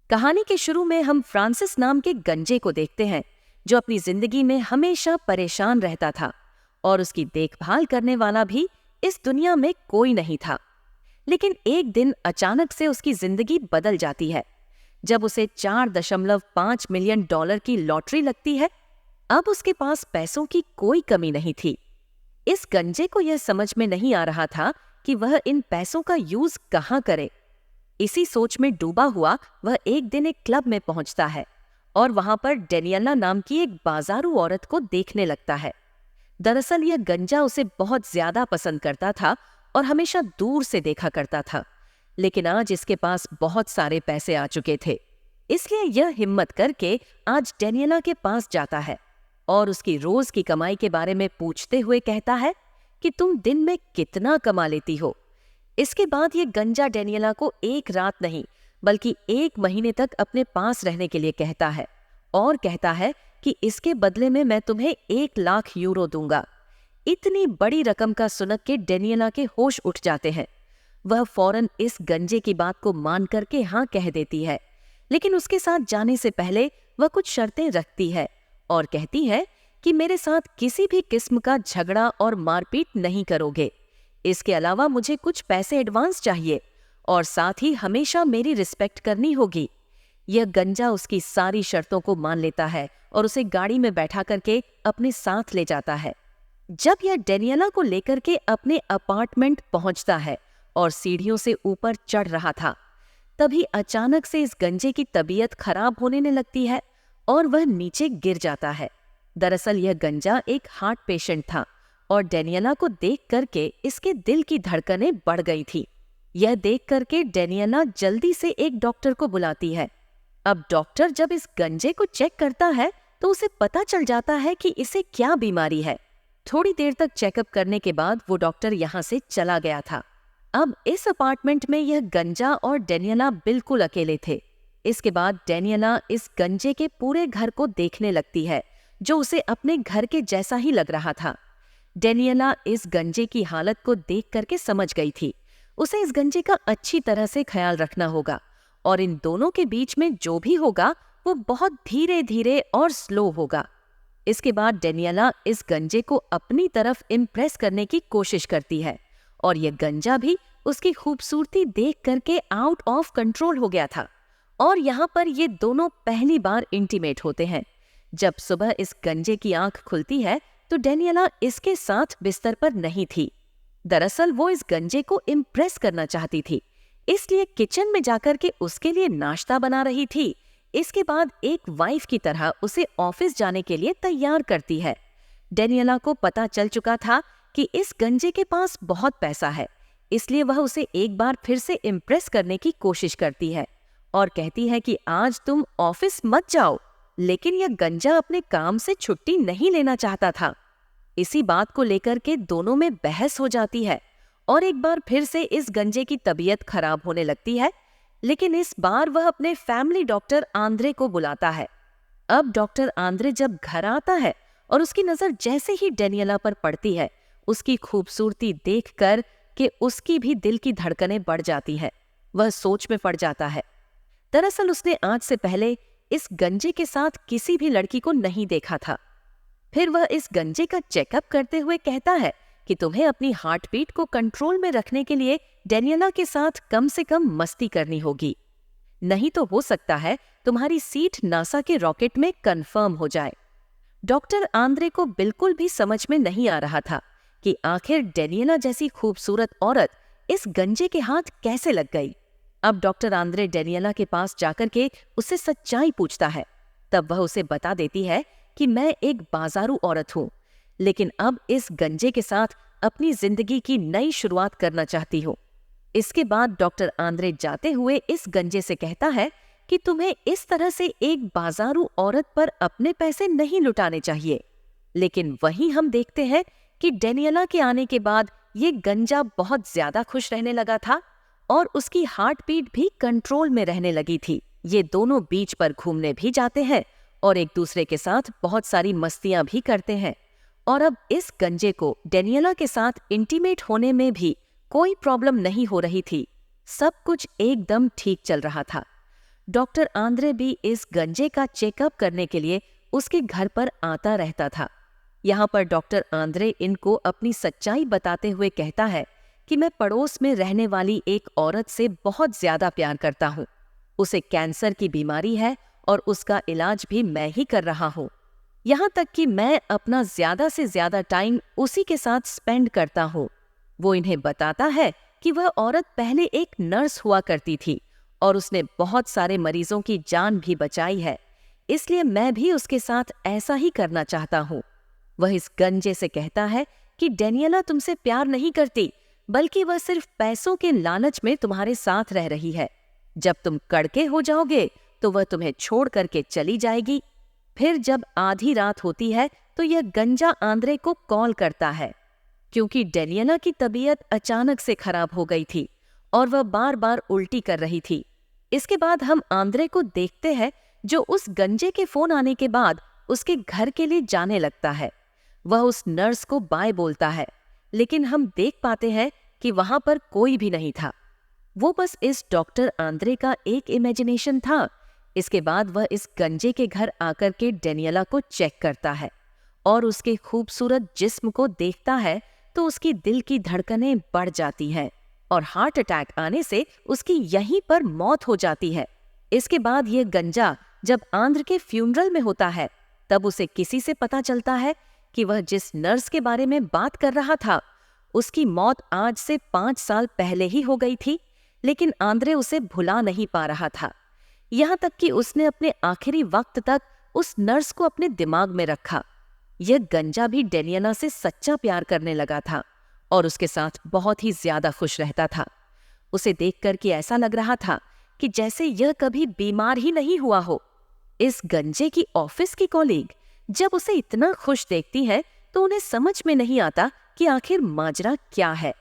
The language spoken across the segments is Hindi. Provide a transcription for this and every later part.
कहानी के शुरू में हम फ्रांसिस नाम के गंजे को देखते हैं जो अपनी जिंदगी में हमेशा परेशान रहता था और उसकी देखभाल करने वाला भी इस दुनिया में कोई नहीं था। लेकिन एक दिन अचानक से उसकी जिंदगी बदल जाती है जब उसे 4.5 मिलियन डॉलर की लॉटरी लगती है। अब उसके पास पैसों की कोई कमी नहीं थी। इस गंजे को यह समझ में नहीं आ रहा था कि वह इन पैसों का यूज कहाँ करे। इसी सोच में डूबा हुआ वह एक दिन एक क्लब में पहुंचता है और वहां पर डेनियला नाम की एक बाजारू औरत को देखने लगता है। दरअसल यह गंजा उसे बहुत ज्यादा पसंद करता था और हमेशा दूर से देखा करता था, लेकिन आज इसके पास बहुत सारे पैसे आ चुके थे। इसलिए यह हिम्मत करके आज डेनियला के पास जाता है और उसकी रोज की कमाई के बारे में पूछते हुए कहता है कि तुम दिन में कितना कमा लेती हो। इसके बाद ये गंजा डेनियला को एक रात नहीं बल्कि 1 महीने तक अपने पास रहने के लिए कहता है और कहता है कि इसके बदले में मैं तुम्हें 1 लाख यूरो दूंगा। इतनी बड़ी रकम का सुन के डेनियला के होश उठ जाते हैं। वह फौरन इस गंजे की बात को मान करके हाँ कह देती है, लेकिन उसके साथ जाने से पहले वह कुछ शर्तें रखती है और कहती है कि मेरे साथ किसी भी किस्म का झगड़ा और मारपीट नहीं करोगे। इसके अलावा मुझे कुछ पैसे एडवांस चाहिए और साथ ही हमेशा मेरी रिस्पेक्ट करनी होगी। यह गंजा उसकी सारी शर्तों को मान लेता है और उसे गाड़ी में बैठा करके अपने साथ ले जाता है। जब यह डेनियला को लेकर के अपने अपार्टमेंट पहुंचता है और सीढ़ियों से ऊपर चढ़ रहा था, तभी अचानक से इस गंजे की तबीयत खराब होने लगती है और वह नीचे गिर जाता है। दरअसल यह गंजा एक हार्ट पेशेंट था और डेनियला को देख करके इसके दिल की धड़कनें बढ़ गई थी। यह देख करके डेनियला जल्दी से एक डॉक्टर को बुलाती है। अब डॉक्टर जब इस गंजे को चेक करता है तो उसे पता चल जाता है कि इसे क्या बीमारी है। थोड़ी देर तक चेकअप करने के बाद वो डॉक्टर यहाँ से चला गया था। अब इस अपार्टमेंट में यह गंजा और डेनियला बिल्कुल अकेले थे। इसके बाद डेनियला इस गंजे के पूरे घर को देखने लगती है जो उसे अपने घर के जैसा ही लग रहा था। डेनियला इस गंजे की हालत को देख करके समझ गई थी उसे इस गंजे का अच्छी तरह से ख्याल रखना होगा और इन दोनों के बीच में जो भी होगा वो बहुत धीरे धीरे और स्लो होगा। इसके बाद डेनियला इस गंजे को अपनी तरफ इम्प्रेस करने की कोशिश करती है और यह गंजा भी उसकी खूबसूरती देख करके आउट ऑफ कंट्रोल हो गया था। और यहाँ पर ये दोनों पहली बार इंटीमेट होते हैं। जब सुबह इस गंजे की आंख खुलती है तो डेनियला इसके साथ बिस्तर पर नहीं थी। दरअसल वो इस गंजे को इम्प्रेस करना चाहती थी, इसलिए किचन में जाकर के उसके लिए नाश्ता बना रही थी। इसके बाद एक वाइफ की तरह उसे ऑफिस जाने के लिए तैयार करती है। डेनियला को पता चल चुका था कि इस गंजे के पास बहुत पैसा है, इसलिए वह उसे एक बार फिर से इम्प्रेस करने की कोशिश करती है और कहती है कि आज तुम ऑफिस मत जाओ। लेकिन यह गंजा अपने काम से छुट्टी नहीं लेना चाहता था। इसी बात को लेकर के दोनों में बहस हो जाती है और एक बार फिर से इस गंजे की तबीयत खराब होने लगती है, लेकिन इस बार वह अपने फैमिली डॉक्टर आंद्रे को बुलाता है। अब डॉक्टर आंद्रे जब घर आता है और उसकी नजर जैसे ही डेनियला पर पड़ती है, उसकी खूबसूरती देखकर कि उसकी भी दिल की धड़कनें बढ़ जाती है। वह सोच में पड़ जाता है। दरअसल उसने आज से पहले इस गंजे के साथ किसी भी लड़की को नहीं देखा था। फिर वह इस गंजे का चेकअप करते हुए कहता है कि तुम्हें अपनी हार्ट बीट को कंट्रोल में रखने के लिए डेनियला के साथ कम से कम मस्ती करनी होगी, नहीं तो हो सकता है तुम्हारी सीट नासा के रॉकेट में कंफर्म हो जाए। डॉक्टर आंद्रे को बिल्कुल भी समझ में नहीं आ रहा था कि आखिर डेनियला जैसी खूबसूरत औरत इस गंजे के हाथ कैसे लग गई। अब डॉक्टर आंद्रे डेनियला के पास जाकर के उससे सच्चाई पूछता है। तब वह उसे बता देती है कि मैं एक बाजारू औरत हूँ, लेकिन अब इस गंजे के साथ अपनी जिंदगी की नई शुरुआत करना चाहती हूँ। इसके बाद डॉक्टर आंद्रे जाते हुए इस गंजे से कहता है कि तुम्हें इस तरह से एक बाजारू औरत पर अपने पैसे नहीं लुटाने चाहिए। लेकिन वहीं हम देखते हैं कि डेनियला के आने के बाद ये गंजा बहुत ज्यादा खुश रहने लगा था और उसकी हार्ट बीट भी कंट्रोल में रहने लगी थी। ये दोनों बीच पर घूमने भी जाते हैं और एक दूसरे के साथ बहुत सारी मस्तियां भी करते हैं। और अब इस गंजे को डेनियला के साथ इंटीमेट होने में भी कोई प्रॉब्लम नहीं हो रही थी। सब कुछ एकदम ठीक चल रहा था। डॉक्टर आंद्रे भी इस गंजे का चेकअप करने के लिए उसके घर पर आता रहता था। यहाँ पर डॉक्टर आंद्रे इनको अपनी सच्चाई बताते हुए कहता है कि मैं पड़ोस में रहने वाली एक औरत से बहुत ज्यादा प्यार करता हूँ। उसे कैंसर की बीमारी है और उसका इलाज भी मैं ही कर रहा हूँ। यहाँ तक कि मैं अपना ज्यादा से ज्यादा टाइम उसी के साथ स्पेंड करता हूँ। वो इन्हें बताता है कि वह औरत पहले एक नर्स हुआ करती थी और उसने बहुत सारे मरीजों की जान भी बचाई है, इसलिए मैं भी उसके साथ ऐसा ही करना चाहता हूँ। वह इस गंजे से कहता है कि डेनियला तुमसे प्यार नहीं करती, बल्कि वह सिर्फ पैसों के लालच में तुम्हारे साथ रह रही है। जब तुम कड़के हो जाओगे तो वह तुम्हें छोड़ करके चली जाएगी। फिर जब आधी रात होती है तो यह गंजा आंद्रे को कॉल करता है, क्योंकि डेनियला की तबीयत अचानक से खराब हो गई थी और वह बार बार उल्टी कर रही थी। इसके बाद हम आंद्रे को देखते हैं, जो उस गंजे के फोन आने के बाद उसके घर के लिए जाने लगता है। वह उस नर्स को बाय बोलता है, लेकिन हम देख पाते हैं कि वहां पर कोई भी नहीं था। वो बस इस डॉक्टर आंद्रे का एक इमेजिनेशन था। इसके बाद वह इस गंजे के घर आकर के डेनियला को चेक करता है और उसके खूबसूरत जिस्म को देखता है तो उसकी दिल की धड़कनें बढ़ जाती हैं और हार्ट अटैक आने से उसकी यहीं पर मौत हो जाती है। इसके बाद यह गंजा जब आंध्र के फ्यूनरल में होता है, तब उसे किसी से पता चलता है कि वह जिस नर्स के बारे में बात कर रहा था उसकी मौत आज से 5 साल पहले ही हो गई थी, लेकिन आंद्रे उसे भुला नहीं पा रहा था। यहाँ तक कि उसने अपने आखिरी वक्त तक उस नर्स को अपने दिमाग में रखा। यह गंजा भी डेनियला से सच्चा प्यार करने लगा था और उसके साथ बहुत ही ज्यादा खुश रहता था। उसे देखकर कि ऐसा लग रहा था कि जैसे यह कभी बीमार ही नहीं हुआ हो। इस गंजे की ऑफिस की कॉलीग जब उसे इतना खुश देखती है तो उन्हें समझ में नहीं आता कि आखिर माजरा क्या है।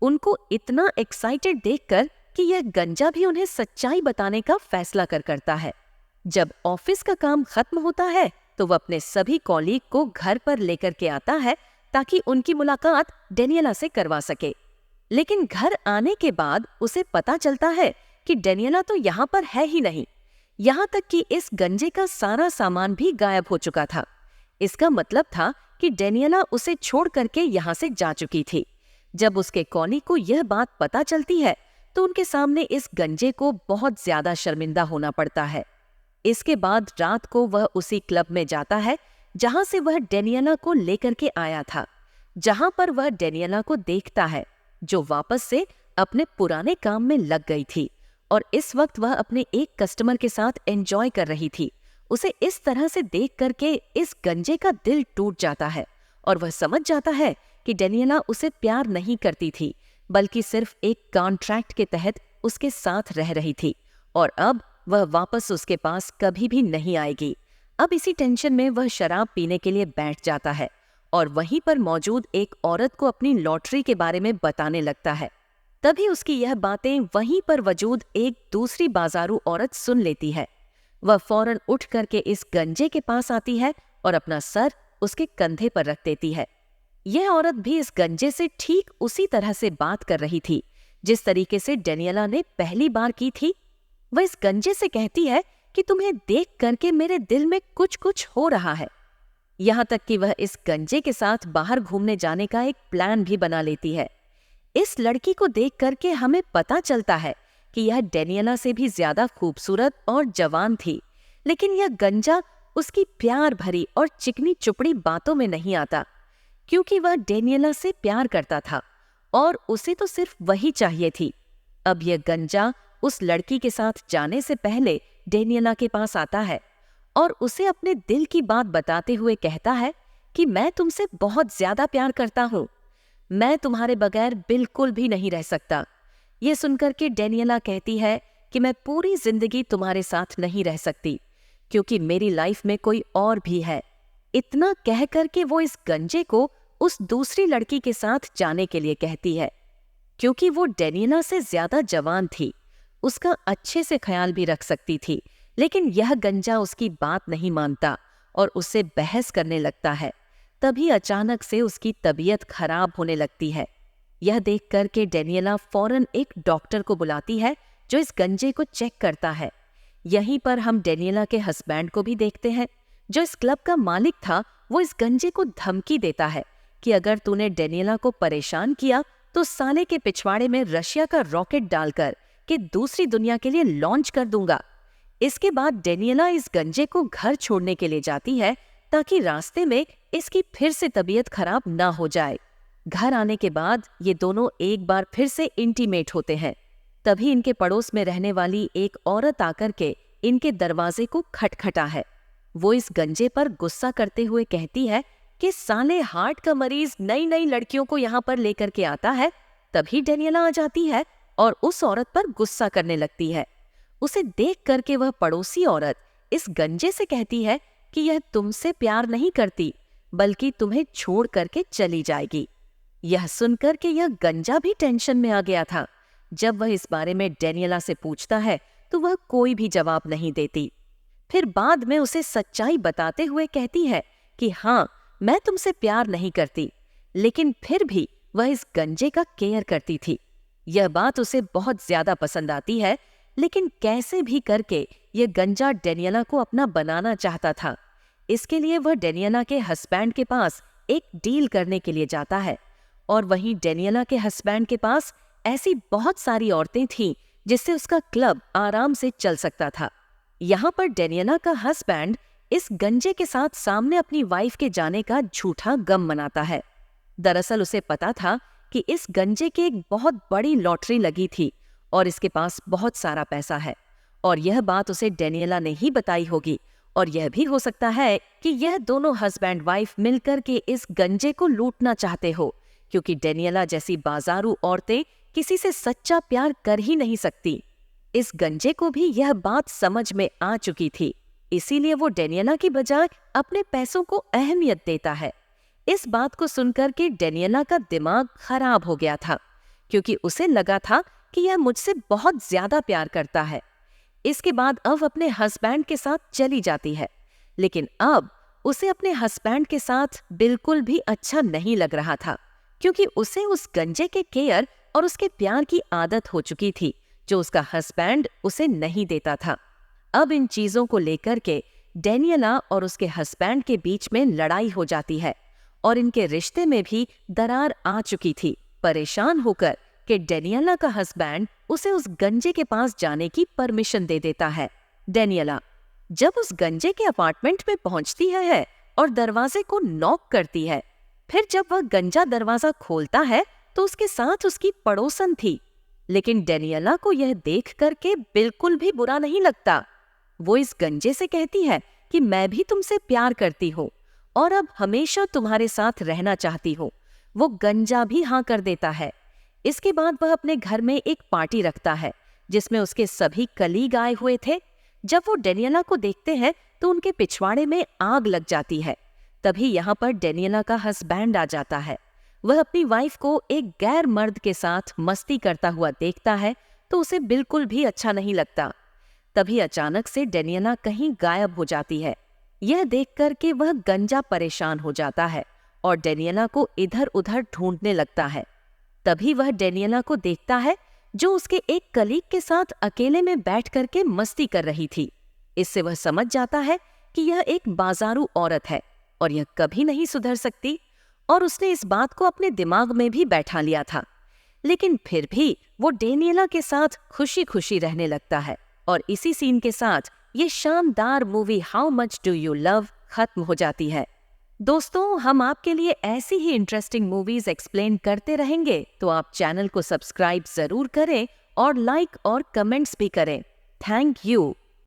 उनको इतना एक्साइटेड देखकर कि यह गंजा भी उन्हें सच्चाई बताने का फैसला करता है। जब ऑफिस का काम खत्म होता है तो वह अपने सभी कॉलीग को घर पर लेकर के आता है ताकि उनकी मुलाकात डेनियला से करवा सके। लेकिन घर आने के बाद उसे पता चलता है कि डेनियला तो यहाँ पर है ही नहीं। यहाँ तक कि इस गंजे का सारा सामान भी गायब हो चुका था। इसका मतलब था कि डेनियला उसे छोड़ करके यहाँ से जा चुकी थी। जब उसके कॉलीग को यह बात पता चलती है तो उनके सामने इस गंजे को बहुत ज्यादा शर्मिंदा होना पड़ता है। इसके बाद रात को वह उसी क्लब में जाता है जहां से वह डेनियला को लेकर के आया था, जहां पर वह डेनियला को देखता है जो वापस से अपने पुराने काम में लग गई थी और इस वक्त वह अपने एक कस्टमर के साथ एंजॉय कर रही थी। उसे इस तरह से देख करके इस गंजे का दिल टूट जाता है और वह समझ जाता है कि डेनियला उसे प्यार नहीं करती थी, बल्कि सिर्फ एक कॉन्ट्रैक्ट के तहत उसके साथ रह रही थी और अब वह वापस उसके पास कभी भी नहीं आएगी। अब इसी टेंशन में वह शराब पीने के लिए बैठ जाता है और वहीं पर मौजूद एक औरत को अपनी लॉटरी के बारे में बताने लगता है। तभी उसकी यह बातें वहीं पर मौजूद एक दूसरी बाजारू औरत सुन लेती है। वह फौरन उठ करके इस गंजे के पास आती है और अपना सर उसके कंधे पर रख देती है। यह औरत भी इस गंजे से ठीक उसी तरह से बात कर रही थी जिस तरीके से डेनियला ने पहली बार की थी। वह इस गंजे से कहती है कि तुम्हें देख करके मेरे दिल में कुछ कुछ हो रहा है। यहाँ तक कि वह इस गंजे के साथ बाहर घूमने जाने का एक प्लान भी बना लेती है। इस लड़की को देख करके हमें पता चलता है कि यह डेनियला से भी ज्यादा खूबसूरत और जवान थी, लेकिन यह गंजा उसकी प्यार भरी और चिकनी चुपड़ी बातों में नहीं आता, क्योंकि वह डेनियला से प्यार करता था और उसे तो सिर्फ वही चाहिए थी। अब यह गंजा उस लड़की के साथ जाने से पहले डेनियला के पास आता है और उसे अपने दिल की बात बताते हुए कहता है कि मैं तुमसे बहुत ज्यादा प्यार करता हूँ, मैं तुम्हारे बगैर बिल्कुल भी नहीं रह सकता। ये सुनकर के डेनियला कहती है कि मैं पूरी जिंदगी तुम्हारे साथ नहीं रह सकती, क्योंकि मेरी लाइफ में कोई और भी है। इतना कह करके वो इस गंजे को उस दूसरी लड़की के साथ जाने के लिए कहती है, क्योंकि वो डेनियला से ज्यादा जवान थी, उसका अच्छे से ख्याल भी रख सकती थी। लेकिन यह गंजा उसकी बात नहीं मानता और उससे बहस करने लगता है। तभी अचानक से उसकी तबीयत खराब होने लगती है। यह देख करके डेनियला फौरन एक डॉक्टर को बुलाती है जो इस गंजे को चेक करता है। यहीं पर हम डेनियला के हस्बैंड को भी देखते हैं। जो इस क्लब का मालिक था, वो इस गंजे को धमकी देता है कि अगर तूने डेनियला को परेशान किया तो साले के पिछवाड़े में रशिया का रॉकेट डालकर कि दूसरी दुनिया के लिए लॉन्च कर दूंगा। इसके बाद डेनियला इस गंजे को घर छोड़ने के लिए जाती है ताकि रास्ते में इसकी फिर से तबीयत खराब ना हो जाए। घर आने के बाद ये दोनों एक बार फिर से इंटीमेट होते हैं। तभी इनके पड़ोस में रहने वाली एक औरत आकर के इनके दरवाजे को खटखटा है। वो इस गंजे पर गुस्सा करते हुए कहती है कि साले हार्ट का मरीज नई नई लड़कियों को यहाँ पर लेकर के आता है। तभी डेनियला आ जाती है और उस औरत पर गुस्सा करने लगती है। उसे देख करके वह पड़ोसी औरत इस गंजे से कहती है कि यह तुमसे प्यार नहीं करती, बल्कि तुम्हें छोड़ करके चली जाएगी। यह सुनकर के यह गंजा भी टेंशन में आ गया था। जब वह इस बारे में डेनियला से पूछता है तो वह कोई भी जवाब नहीं देती। फिर बाद में उसे सच्चाई बताते हुए कहती है कि हाँ, मैं तुमसे प्यार नहीं करती, लेकिन फिर भी वह इस गंजे का केयर करती थी। यह बात उसे बहुत ज्यादा पसंद आती है, लेकिन कैसे भी करके यह गंजा डेनियला को अपना बनाना चाहता था। इसके लिए वह डेनियला के हस्बैंड के पास एक डील करने के लिए जाता है और वहीं डेनियला के हस्बैंड के पास ऐसी बहुत सारी औरतें थीं जिससे उसका क्लब आराम से चल सकता था। यहाँ पर डेनियला का हस्बैंड इस गंजे के साथ सामने अपनी वाइफ के जाने का झूठा गम मनाता है। दरअसल उसे पता था कि इस गंजे की एक बहुत बड़ी लॉटरी लगी थी और इसके पास बहुत सारा पैसा है, और यह बात उसे डेनियला ने ही बताई होगी। और यह भी हो सकता है कि यह दोनों हस्बैंड वाइफ मिलकर के इस गंजे को लूटना चाहते हो, क्योंकि डेनियला जैसी बाजारू औरतें किसी से सच्चा प्यार कर ही नहीं सकती। इस गंजे को भी यह बात समझ में आ चुकी थी, इसीलिए वो डेनियला की बजाय अपने पैसों को अहमियत देता है। इस बात को सुनकर के डेनियला का दिमाग खराब हो गया था, क्योंकि उसे लगा था कि यह मुझसे बहुत ज्यादा प्यार करता है। इसके बाद अब अपने हस्बैंड के साथ चली जाती है, लेकिन अब उसे अपने हस्बैंड के साथ बिल्कुल भी अच्छा नहीं लग रहा था, क्योंकि उसे उस गंजे के केयर और उसके प्यार की आदत हो चुकी थी, जो उसका हस्बैंड उसे नहीं देता था। अब इन चीजों को लेकर के डेनियला और उसके हस्बैंड के बीच में लड़ाई हो जाती है और इनके रिश्ते में भी दरार आ चुकी थी। परेशान होकर कि डेनियला का हस्बैंड उसे उस गंजे के पास जाने की परमिशन दे देता है। डेनियला जब उस गंजे के अपार्टमेंट में पहुंचती है और दरवाजे को नॉक करती है, फिर जब वह गंजा दरवाजा खोलता है तो उसके साथ उसकी पड़ोसन थी। लेकिन डेनियला को यह देख करके बिल्कुल भी बुरा नहीं लगता। वो इस गंजे से कहती है कि मैं भी तुमसे प्यार करती हूँ और अब हमेशा तुम्हारे साथ रहना चाहती हूँ। वो गंजा भी हाँ कर देता है। इसके बाद वह अपने घर में एक पार्टी रखता है जिसमें उसके सभी कलीग आए हुए थे। जब वो डेनियला को देखते हैं तो उनके पिछवाड़े में आग लग जाती है। तभी यहाँ पर डेनियला का हस्बैंड आ जाता है। वह अपनी वाइफ को एक गैर मर्द के साथ मस्ती करता हुआ देखता है तो उसे बिल्कुल भी अच्छा नहीं लगता। तभी अचानक से डेनियला कहीं गायब हो जाती है। यह देखकर के वह गंजा परेशान हो जाता है और डेनियला को इधर उधर ढूंढने लगता है। तभी वह डेनियला को देखता है जो उसके एक कलीग के साथ अकेले में बैठ करके मस्ती कर रही थी। इससे वह समझ जाता है कि यह एक बाजारू औरत है और यह कभी नहीं सुधर सकती, और उसने इस बात को अपने दिमाग में भी बैठा लिया था। लेकिन फिर भी वो डेनियला के साथ खुशी खुशी रहने लगता है। और इसी सीन के साथ ये शानदार movie how much do you love खत्म हो जाती है। दोस्तों, हम आपके लिए ऐसी ही इंटरेस्टिंग मूवीज एक्सप्लेन करते रहेंगे, तो आप चैनल को सब्सक्राइब जरूर करें और लाइक और कमेंट्स भी करें। Thank you.